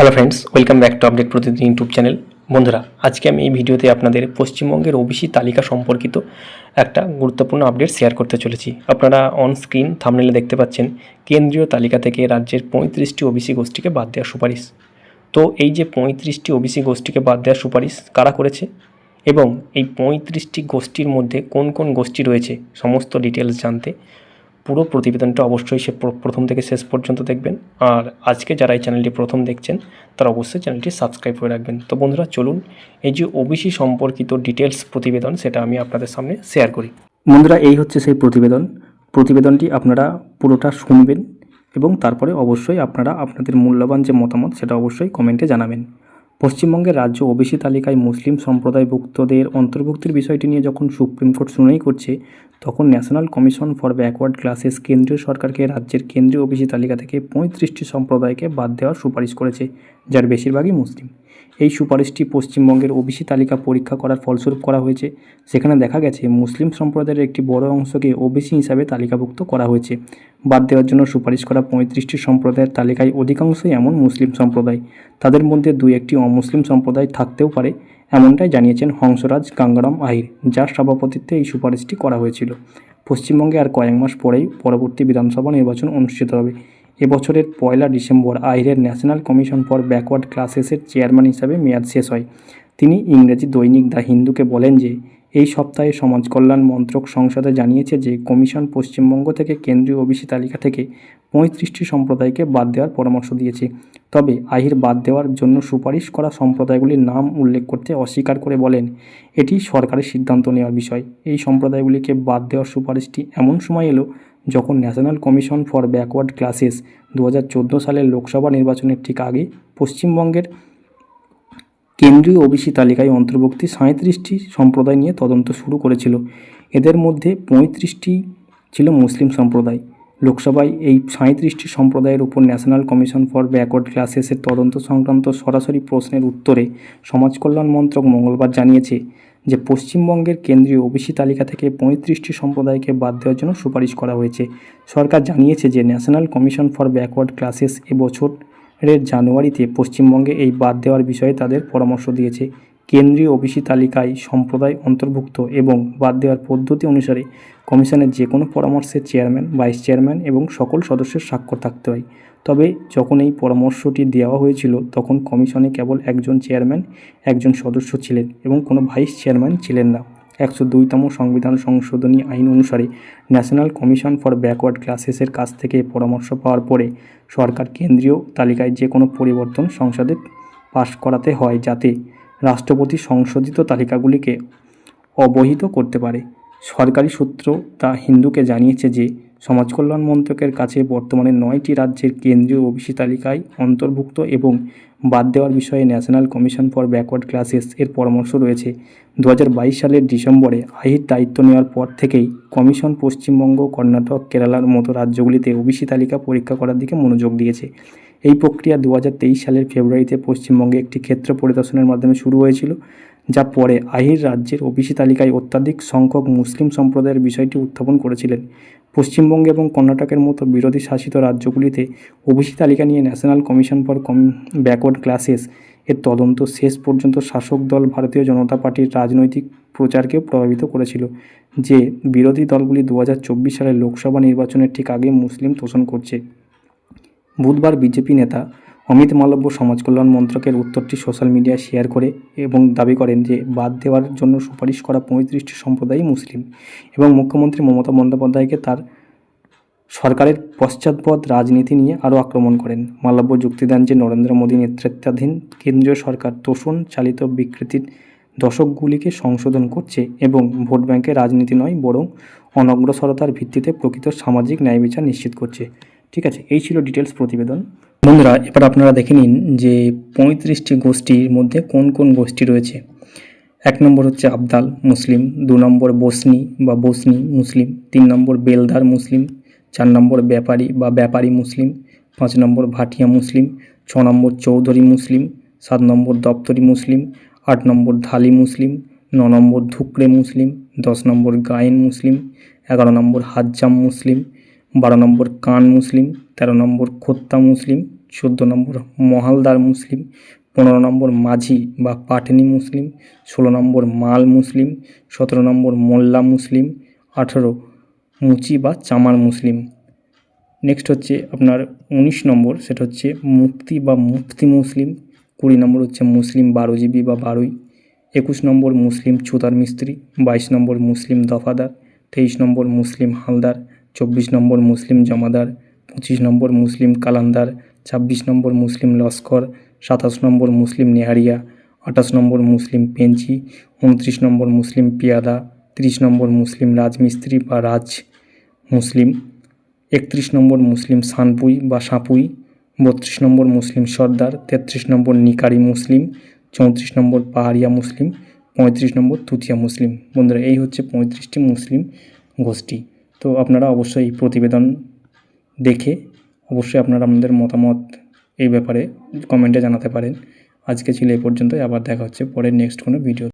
Hello friends, welcome back to update প্রতিদিন YouTube channel. বন্ধুরা, আজকে আমি এই ভিডিওতে আপনাদের পশ্চিমবঙ্গের ওবিসি তালিকা সম্পর্কিত একটা গুরুত্বপূর্ণ আপডেট শেয়ার করতে চলেছি। আপনারা অন স্ক্রিন থাম্বনেলে দেখতে পাচ্ছেন কেন্দ্রীয় তালিকা থেকে রাজ্যের 35টি ওবিসি গোষ্ঠীকে বাদ দেওয়ার সুপারিশ। তো এই যে 35টি ওবিসি গোষ্ঠীকে বাদ দেওয়ার সুপারিশ কারা করেছে এবং এই 35টি গোষ্ঠীর মধ্যে কোন কোন গোষ্ঠী রয়েছে সমস্ত ডিটেলস জানতে পুরো প্রতিবেদনটা অবশ্যই প্রথম থেকে শেষ পর্যন্ত দেখবেন। আর আজকে যারা এই চ্যানেলটি প্রথম দেখছেন তারা অবশ্যই চ্যানেলটি সাবস্ক্রাইব করে রাখবেন। তো বন্ধুরা, চলুন এই যে ওবিসি সম্পর্কিত ডিটেলস প্রতিবেদন সেটা আমি আপনাদের সামনে শেয়ার করি। বন্ধুরা, এই হচ্ছে সেই প্রতিবেদনটি আপনারা পুরোটা শুনবেন এবং তারপরে অবশ্যই আপনারা আপনাদের মূল্যবান যে মতামত সেটা অবশ্যই কমেন্টে জানাবেন। পশ্চিমবঙ্গের রাজ্য ওবিসি তালিকায় মুসলিম সম্প্রদায়ভুক্তদের অন্তর্ভুক্তির বিষয়টি নিয়ে যখন সুপ্রিম কোর্ট শুনানি করছে, তখন national commission for backward classes কেন্দ্রীয় সরকারকে রাজ্যের কেন্দ্রীয় ওবিসি তালিকা থেকে 35টি সম্প্রদায়কে বাদ দেওয়ার সুপারিশ করেছে, যার বেশিরভাগই মুসলিম। এই সুপারিশটি পশ্চিমবঙ্গের ওবিসি তালিকা পরীক্ষা করার ফলস্বরূপ করা হয়েছে। সেখানে দেখা গেছে মুসলিম সম্প্রদায়ের একটি বড় অংশকে ওবিসি হিসাবে তালিকাভুক্ত করা হয়েছে। বাদ দেওয়ার জন্য সুপারিশ করা 35টি সম্প্রদায়ের তালিকায় অধিকাংশই এমন মুসলিম সম্প্রদায়, তাদের মধ্যে দুই একটি অমুসলিম সম্প্রদায় থাকতেও পারে, এমনটাই জানিয়েছেন হংসরাজ গাঙ্গারাম আহির, যার সভাপতিত্বে এই সুপারিশটি করা হয়েছিল। পশ্চিমবঙ্গে আর কয়েক মাস পরেই পরবর্তী বিধানসভা নির্বাচন অনুষ্ঠিত হবে। এবছরের 1 ডিসেম্বর আহিরের ন্যাশনাল কমিশন ফর ব্যাকওয়ার্ড ক্লাসেসের চেয়ারম্যান হিসাবে মেয়াদ শেষ হয়। তিনি ইংরেজি দৈনিক দ্য হিন্দুকে বলেন যে এই সপ্তাহে সমাজ কল্যাণ মন্ত্রক সংসদে জানিয়েছে যে কমিশন পশ্চিমবঙ্গ থেকে কেন্দ্রীয় ওবিসি তালিকা থেকে 35টি সম্প্রদায়কে বাদ দেওয়ার পরামর্শ দিয়েছে। তবে আহির বাদ দেওয়ার জন্য সুপারিশ করা সম্প্রদায়গুলির নাম উল্লেখ করতে অস্বীকার করে বলেন এটি সরকারের সিদ্ধান্ত নেওয়ার বিষয়। এই সম্প্রদায়গুলিকে বাদ দেওয়ার সুপারিশটি এমন সময় এলো যখন national commission for backward classes 2014 সালের লোকসভা নির্বাচনের ঠিক আগে পশ্চিমবঙ্গের কেন্দ্রীয় ওবিসি তালিকায় অন্তর্ভুক্তি 37টি সম্প্রদায় নিয়ে তদন্ত শুরু করেছিল। এদের মধ্যে 35টি ছিল মুসলিম সম্প্রদায়। লোকসভায় এই 37টি সম্প্রদায়ের উপর ন্যাশনাল কমিশন ফর ব্যাকওয়ার্ড ক্লাসেসের তদন্ত সংক্রান্ত সরাসরি প্রশ্নের উত্তরে সমাজ কল্যাণ মন্ত্রক মঙ্গলবার জানিয়েছে যে পশ্চিমবঙ্গের কেন্দ্রীয় ওবিসি তালিকা থেকে 35টি সম্প্রদায়কে বাদ দেওয়ার জন্য সুপারিশ করা হয়েছে। সরকার জানিয়েছে যে national commission for backward classes এবছরের জানুয়ারিতে পশ্চিমবঙ্গে এই বাদ দেওয়ার বিষয়ে তাদের পরামর্শ দিয়েছে। কেন্দ্রীয় ওবিসি তালিকায় সম্প্রদায় অন্তর্ভুক্ত এবং বাদ দেওয়ার পদ্ধতি অনুসারে কমিশনের যে কোনো পরামর্শের চেয়ারম্যান, ভাইস চেয়ারম্যান এবং সকল সদস্যের স্বাক্ষর থাকতে হয়। তবে যখন এই পরামর্শটি দেওয়া হয়েছিল তখন কমিশনে কেবল একজন চেয়ারম্যান, একজন সদস্য ছিলেন এবং কোনো ভাইস চেয়ারম্যান ছিলেন না। 102তম সংবিধান সংশোধনী আইন অনুসারে ন্যাশনাল কমিশন ফর ব্যাকওয়ার্ড ক্লাসেসের কাছ থেকে পরামর্শ পাওয়ার পরে সরকার কেন্দ্রীয় তালিকায় যে কোনো পরিবর্তন সংসদে পাশ করাতে হয়, যাতে রাষ্ট্রপতি সংশোধিত তালিকাগুলিকে অবহিত করতে পারে। সরকারি সূত্র দ্য হিন্দুকে জানিয়েছে যে সমাজ কল্যাণ মন্ত্রকের কাছে বর্তমানে 9টি রাজ্যের কেন্দ্রীয় ওবিসি তালিকায় অন্তর্ভুক্ত এবং বাদ দেওয়ার বিষয়ে national commission for backward classes এর পরামর্শ রয়েছে। 2022 সালের ডিসেম্বরে আহির দায়িত্ব নেওয়ার পর থেকেই কমিশন পশ্চিমবঙ্গ, কর্ণাটক, কেরালার মতো রাজ্যগুলিতে ওবিসি তালিকা পরীক্ষা করার দিকে মনোযোগ দিয়েছে। এই প্রক্রিয়া 2023 সালের ফেব্রুয়ারিতে পশ্চিমবঙ্গে একটি ক্ষেত্র পরিদর্শনের মাধ্যমে শুরু হয়েছিল, যা পরে আহির রাজ্যের ওবিসি তালিকায় অত্যাধিক সংখ্যক মুসলিম সম্প্রদায়ের বিষয়টি উত্থাপন করেছিলেন। পশ্চিমবঙ্গে এবং কর্ণাটকের মতো বিরোধী শাসিত রাজ্যগুলিতে ওবিসি তালিকা নিয়ে national commission for backward classes এর তদন্ত শেষ পর্যন্ত শাসক দল ভারতীয় জনতা পার্টির রাজনৈতিক প্রচারকেও প্রভাবিত করেছিল, যে বিরোধী দলগুলি 2024 সালের লোকসভা নির্বাচনের ঠিক আগে মুসলিম তোষণ করছে। বুধবার বিজেপি নেতা অমিত মালব্য সমাজ কল্যাণ মন্ত্রকের উত্তরটি সোশ্যাল মিডিয়ায় শেয়ার করে এবং দাবি করেন যে বাদ দেওয়ার জন্য সুপারিশ করা 35টি সম্প্রদায়ই মুসলিম এবং মুখ্যমন্ত্রী মমতা বন্দ্যোপাধ্যায়কে তার সরকারের পশ্চাৎপদ রাজনীতি নিয়ে আরও আক্রমণ করেন। মালব্য যুক্তি দেন যে নরেন্দ্র মোদী নেতৃত্বাধীন কেন্দ্রীয় সরকার তোষণ চালিত বিকৃতির দশকগুলিকে সংশোধন করছে এবং ভোট ব্যাংকের রাজনীতি নয়, বরং অনগ্রসরতার ভিত্তিতে প্রকৃত সামাজিক ন্যায় বিচার নিশ্চিত করছে। ঠিক আছে, এই ছিল ডিটেলস প্রতিবেদন। বন্ধুরা, এবার আপনারা দেখে নিন যে 35টি গোষ্ঠীর মধ্যে কোন কোন গোষ্ঠী রয়েছে। 1 নম্বর হচ্ছে আবদাল মুসলিম, 2 নম্বর বসনি বা বসনি মুসলিম, 3 নম্বর বেলদার মুসলিম, 4 নম্বর ব্যাপারী বা ব্যাপারী মুসলিম, 5 নম্বর ভাটিয়া মুসলিম, 6 নম্বর চৌধুরী মুসলিম, 7 নম্বর দপ্তরি মুসলিম, 8 নম্বর ধালি মুসলিম, 9 নম্বর ধুকড়ে মুসলিম, 10 নম্বর গায়েন মুসলিম, 11 নম্বর হাজ্জাম মুসলিম, 12 নম্বর কান মুসলিম, 13 নম্বর খোত্তা মুসলিম, 14 নম্বর মহালদার মুসলিম, 15 নম্বর মাঝি বা পাটনি মুসলিম, 16 নম্বর মাল মুসলিম, 17 নম্বর মোল্লা মুসলিম, 18 মুচি বা চামার মুসলিম। নেক্সট হচ্ছে আপনার 19 নম্বর, সেটা হচ্ছে মুক্তি বা মুফতি মুসলিম, 20 নম্বর হচ্ছে মুসলিম বারোজীবী বা বারোই, 21 নম্বর মুসলিম ছুতার মিস্ত্রি, 22 নম্বর মুসলিম দফাদার, 23 নম্বর মুসলিম হালদার, 24 নম্বর মুসলিম জমাদার, 25 নম্বর মুসলিম কালান্দার, 26 নম্বর মুসলিম লস্কর, 27 নম্বর মুসলিম নেহারিয়া, 28 নম্বর মুসলিম পেঞ্চি, 29 নম্বর মুসলিম পিয়াদা, 30 নম্বর মুসলিম রাজমিস্ত্রি বা রাজ মুসলিম, 31 নম্বর মুসলিম সানপুই বা সাপুই, 32 নম্বর মুসলিম সর্দার, 33 নম্বর নিকারি মুসলিম, 34 নম্বর পাহাড়িয়া মুসলিম, 35 নম্বর তুতিয়া মুসলিম। বন্ধুরা, এই হচ্ছে 35টি মুসলিম গোষ্ঠী। তো আপনারা অবশ্যই এই প্রতিবেদন দেখে অবশ্যই আপনারা আপনাদের মতামত এই ব্যাপারে কমেন্টে জানাতে পারেন। আজকে ছিল এই পর্যন্তই, আবার দেখা হচ্ছে পরের নেক্সট কোনো ভিডিও।